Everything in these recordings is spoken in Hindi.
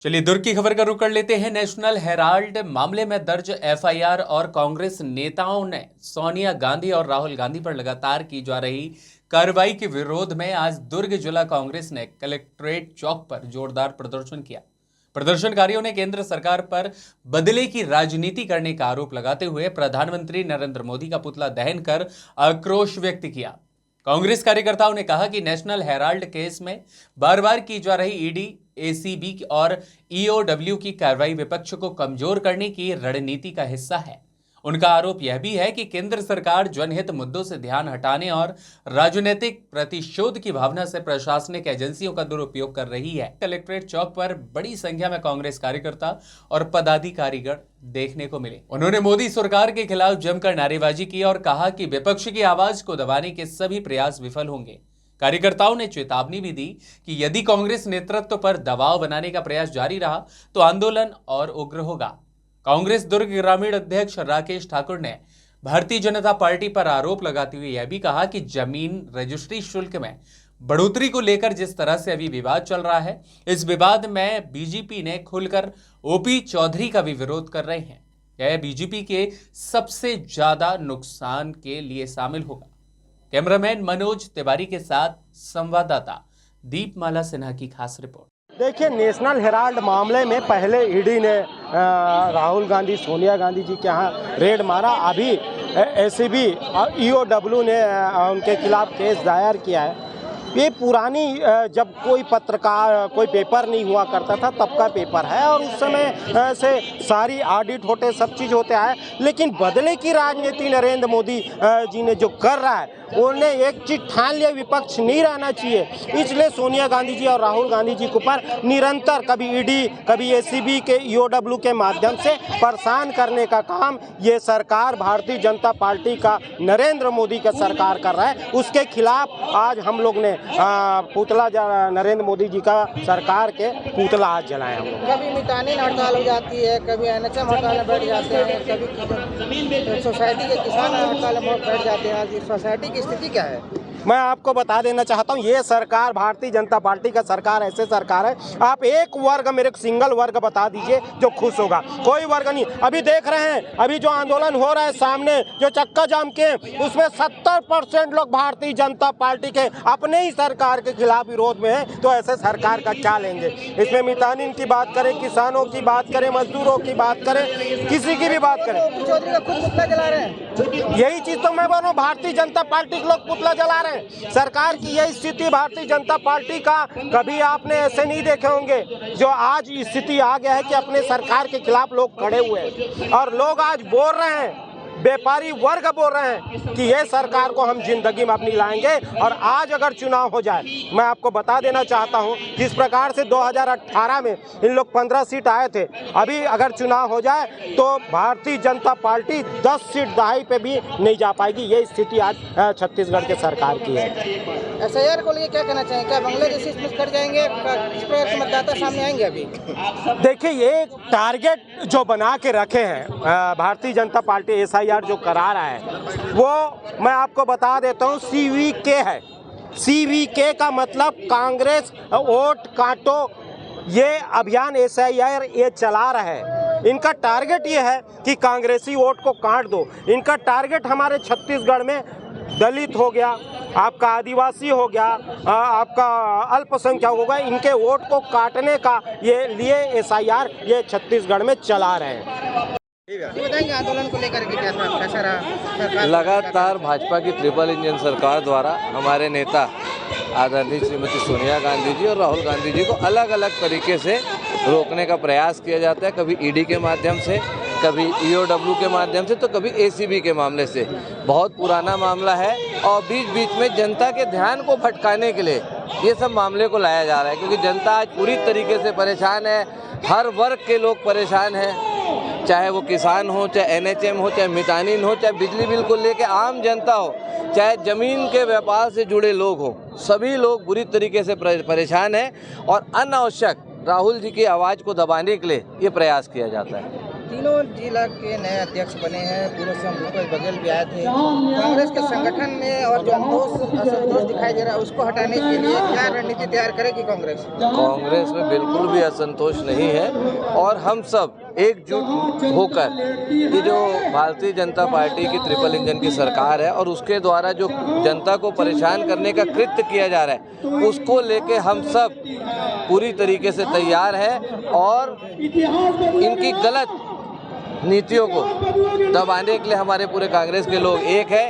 चलिए दुर्ग की खबर का रुख कर लेते हैं। नेशनल हेराल्ड मामले में दर्ज एफआईआर और कांग्रेस नेताओं ने सोनिया गांधी और राहुल गांधी पर लगातार की जा रही कार्रवाई के विरोध में आज दुर्ग जिला कांग्रेस ने कलेक्ट्रेट चौक पर जोरदार प्रदर्शन किया। प्रदर्शनकारियों ने केंद्र सरकार पर बदले की राजनीति करने का आरोप लगाते हुए प्रधानमंत्री नरेंद्र मोदी का पुतला दहन कर आक्रोश व्यक्त किया। कांग्रेस कार्यकर्ताओं ने कहा कि नेशनल हेराल्ड केस में बार बार की जा रही ईडी, एसीबी और ईओडब्ल्यू की कार्रवाई विपक्ष को कमजोर करने की रणनीति का हिस्सा है। उनका आरोप यह भी है कि केंद्र सरकार जनहित मुद्दों से ध्यान हटाने और राजनीतिक प्रतिशोध की भावना से प्रशासनिक एजेंसियों का दुरुपयोग कर रही है। कलेक्ट्रेट चौक पर बड़ी संख्या में कांग्रेस कार्यकर्ता और पदाधिकारीगण देखने को मिले। उन्होंने मोदी सरकार के खिलाफ जमकर नारेबाजी की और कहा कि विपक्ष की आवाज को दबाने के सभी प्रयास विफल होंगे। कार्यकर्ताओं ने चेतावनी भी दी कि यदि कांग्रेस नेतृत्व पर दबाव बनाने का प्रयास जारी रहा तो आंदोलन और उग्र होगा। कांग्रेस दुर्ग ग्रामीण अध्यक्ष राकेश ठाकुर ने भारतीय जनता पार्टी पर आरोप लगाते हुए यह भी कहा कि जमीन रजिस्ट्री शुल्क में बढ़ोतरी को लेकर जिस तरह से अभी विवाद चल रहा है, इस विवाद में बीजेपी ने खुलकर ओपी चौधरी का भी विरोध कर रहे हैं। यह बीजेपी के सबसे ज्यादा नुकसान के लिए शामिल होगा। कैमरामैन मनोज तिवारी के साथ संवाददाता दीपमाला सिन्हा की खास रिपोर्ट। देखिए, नेशनल हेराल्ड मामले में पहले ईडी ने राहुल गांधी, सोनिया गांधी जी के यहाँ रेड मारा। अभी एसीबी और ईओडब्ल्यू ने उनके खिलाफ केस दायर किया है। ये पुरानी जब कोई पत्रकार, कोई पेपर नहीं हुआ करता था तब का पेपर है और उस समय से सारी ऑडिट होते, सब चीज़ होते आए। लेकिन बदले की राजनीति नरेंद्र मोदी जी ने जो कर रहा है, उन्हें एक चीज ठान लिया, विपक्ष नहीं रहना चाहिए। इसलिए सोनिया गांधी जी और राहुल गांधी जी के ऊपर निरंतर कभी ईडी, कभी एसीबी के, ईओडब्ल्यू के माध्यम से परेशान करने का काम ये सरकार, भारतीय जनता पार्टी का, नरेंद्र मोदी का सरकार कर रहा है। उसके खिलाफ आज हम लोग ने पुतला, नरेंद्र मोदी जी का सरकार के पुतला आज जलाए हम लोग। कभी मितानी हड़ताल हो जाती है, कभी एनएचएम हड़ताल में बैठ जाते हैं, कभी सोसाइटी के किसान हड़ताल में बैठ जाते हैं। आज सोसाइटी की स्थिति क्या है? मैं आपको बता देना चाहता हूँ, ये सरकार, भारतीय जनता पार्टी का सरकार ऐसे सरकार है, आप एक वर्ग, मेरे को सिंगल वर्ग बता दीजिए जो खुश होगा। कोई वर्ग नहीं। अभी देख रहे हैं, अभी जो आंदोलन हो रहा है सामने, जो चक्का जाम के, उसमें 70% लोग भारतीय जनता पार्टी के अपने ही सरकार के खिलाफ विरोध में है। तो ऐसे सरकार का क्या लेंगे? इसमें मितानिन की बात करें, किसानों की बात करें, मजदूरों की बात करें, किसी की भी बात करें, चौधरी का खुद पुतला जला रहे हैं। यही चीज तो मैं बोल रहा हूँ, भारतीय जनता पार्टी के लोग पुतला जला रहे हैं। सरकार की यही स्थिति भारतीय जनता पार्टी का कभी आपने ऐसे नहीं देखे होंगे। जो आज स्थिति आ गया है कि अपने सरकार के खिलाफ लोग खड़े हुए हैं और लोग आज बोल रहे हैं, व्यापारी वर्ग बोल रहे हैं कि ये सरकार को हम जिंदगी में अपनी लाएंगे। और आज अगर चुनाव हो जाए, मैं आपको बता देना चाहता हूं, जिस प्रकार से 2018 में इन लोग 15 सीट आए थे, अभी अगर चुनाव हो जाए तो भारतीय जनता पार्टी 10 सीट दहाई पे भी नहीं जा पाएगी। ये स्थिति आज छत्तीसगढ़ के सरकार की है। एसआईआर को लिए क्या कहना चाहिए? क्या बांग्लादेश इसमें कट जाएंगे? इस प्रकार के मतदाता सामने आएंगे? अभी देखिए, ये टारगेट जो बना के रखे हैं भारतीय जनता पार्टी, एसआईआर जो करा रहा है, वो मैं आपको बता देता हूँ, सीवीके है। सीवीके का मतलब कांग्रेस वोट काटो, ये अभियान एसआईआर ये चला रहा है। इनका टारगेट ये है कि कांग्रेसी वोट को काट दो। इनका टारगेट हमारे छत्तीसगढ़ में दलित हो गया, आपका आदिवासी हो गया, आपका अल्पसंख्यक हो गया, इनके वोट को काटने का ये लिए एसआईआर ये छत्तीसगढ़ में चला रहे हैं। बताएंगे आंदोलन को लेकर के कैसा रहा? लगातार भाजपा की ट्रिपल इंजन सरकार द्वारा हमारे नेता आदरणीय श्रीमती सोनिया गांधी जी और राहुल गांधी जी को अलग अलग तरीके से रोकने का प्रयास किया जाता है। कभी ईडी के माध्यम से, कभी ईओडब्ल्यू के माध्यम से, तो कभी एसीबी के मामले से। बहुत पुराना मामला है और बीच बीच में जनता के ध्यान को भटकाने के लिए ये सब मामले को लाया जा रहा है, क्योंकि जनता आज पूरी तरीके से परेशान है। हर वर्ग के लोग परेशान हैं, चाहे वो किसान हो, चाहे एनएचएम हो, चाहे मितानिन हो, चाहे बिजली बिल को लेके आम जनता हो, चाहे ज़मीन के व्यापार से जुड़े लोग हो, सभी लोग बुरी तरीके से परेशान हैं और अनावश्यक राहुल जी की आवाज़ को दबाने के लिए ये प्रयास किया जाता है। तीनों जिला के नए अध्यक्ष बने हैं। पूर्व से हम भूपेश बघेल भी आए थे। कांग्रेस के संगठन में और जो असंतोष दिखाई दे रहा है उसको हटाने के लिए क्या रणनीति तैयार करेगी कांग्रेस? कांग्रेस में बिल्कुल भी असंतोष नहीं है और हम सब एकजुट होकर ये जो भारतीय जनता पार्टी की ट्रिपल इंजन की सरकार है और उसके द्वारा जो जनता को परेशान करने का कृत्य किया जा रहा है उसको लेके हम सब पूरी तरीके से तैयार हैं और इनकी गलत नीतियों को दबाने के लिए हमारे पूरे कांग्रेस के लोग एक है।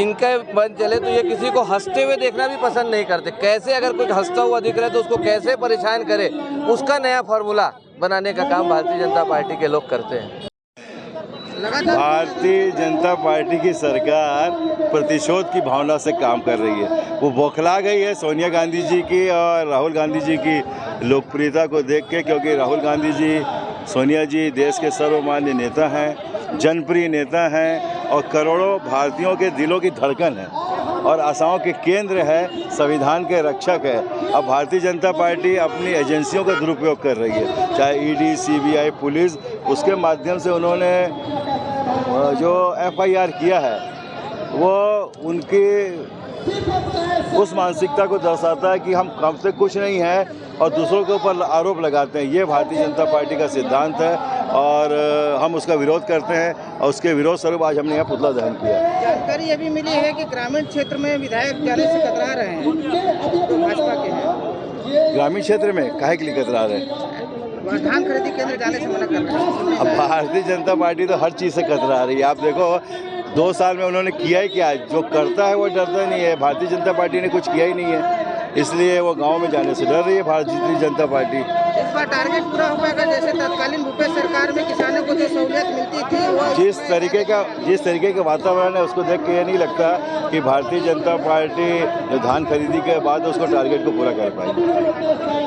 इनका मन चले तो ये किसी को हंसते हुए देखना भी पसंद नहीं करते। कैसे अगर कोई हंसता हुआ दिख रहा है तो उसको कैसे परेशान करे, उसका नया फार्मूला बनाने का काम भारतीय जनता पार्टी के लोग करते हैं। भारतीय जनता पार्टी की सरकार प्रतिशोध की भावना से काम कर रही है। वो बौखला गई है सोनिया गांधी जी की और राहुल गांधी जी की लोकप्रियता को देख के, क्योंकि राहुल गांधी जी, सोनिया जी देश के सर्वमान्य नेता हैं, जनप्रिय नेता हैं और करोड़ों भारतीयों के दिलों की धड़कन है और आशाओं के केंद्र है, संविधान के रक्षक है। अब भारतीय जनता पार्टी अपनी एजेंसियों का दुरुपयोग कर रही है, चाहे ईडी, सीबीआई, पुलिस, उसके माध्यम से उन्होंने जो एफआईआर किया है वो उनकी उस मानसिकता को दर्शाता है कि हम हमसे कुछ नहीं है और दूसरों के ऊपर आरोप लगाते हैं। ये भारतीय जनता पार्टी का सिद्धांत है और हम उसका विरोध करते हैं और उसके विरोध स्वरूप आज हमने यहाँ पुतला दहन किया। जानकारी ये भी मिली है कि ग्रामीण क्षेत्र में विधायक जाने से कतरा रहे हैं, तो भाजपा के हैं। ग्रामीण क्षेत्र में काहे के लिए कतरा रहे हैं? धान खरीदी केंद्र जाने से मना कर रहे हैं। अब भारतीय जनता पार्टी तो हर चीज़ से कतरा रही है। आप देखो 2 साल में उन्होंने किया ही क्या? जो करता है वो डरता नहीं है। भारतीय जनता पार्टी ने कुछ किया ही नहीं है, इसलिए वो गांव में जाने से डर रही है भारतीय जनता पार्टी। इस बार टारगेट पूरा हो पाएगा? जैसे तत्कालीन भूपेश सरकार में किसानों को जो सहूलियत मिलती थी वो जिस तरीके का वातावरण है उसको देख के ये नहीं लगता कि भारतीय जनता पार्टी धान खरीदी के बाद उसको टारगेट को पूरा कर पाएगी।